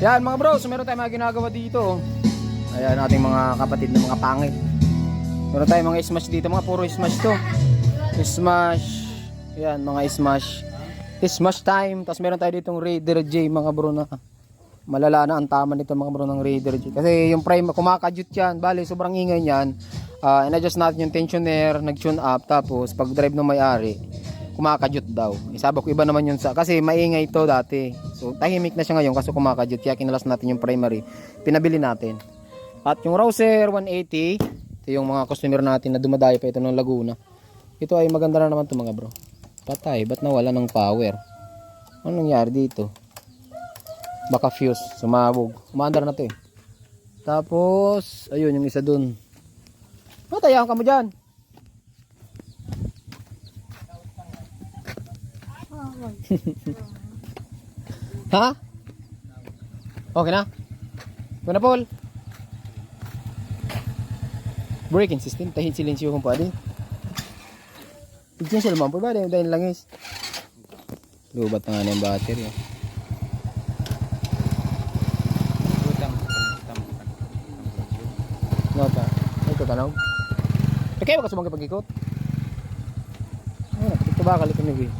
Yan mga bro, so meron tayong mga ginagawa dito. Ayan ating mga kapatid na mga pangit. Meron tayong mga smash dito, mga puro smash to. Smash. Yan mga smash. Smash time. Tapos meron tayo ditong Raider J mga bro na malala na ang tama nito mga bro ng Raider J. Kasi yung prime kumakadyut yan. Bali sobrang ingay niyan. In-adjust natin yung tensioner, nag-tune up. Tapos pag drive ng may-ari, kumakadyut daw. Isaba ko iba naman yun sa kasi maingay ito dati. So tahimik na siya ngayon kasi kumakadyut. Kaya kinalas natin yung primary. Pinabili natin. At yung Rouser 180, ito yung mga customer natin na dumadayo pa ito ng Laguna. Ito ay maganda na naman ito mga bro. Patay, ba't nawala ng power? Ano nangyari dito? Baka fuse, sumabog. Umaandar na ito eh. Tapos, ayun yung isa dun. Tayahan ka mo dyan. Ha? Okay na? Okay na Paul? Braking system, tahin silensyo kung pwede. Tignan siya naman po ba? Dahil langis. Lubat na nga na yung battery. Nota. Ito tanaw. Kaya ba ka sumangga pag-ikot? Ito ba kalit yung naging?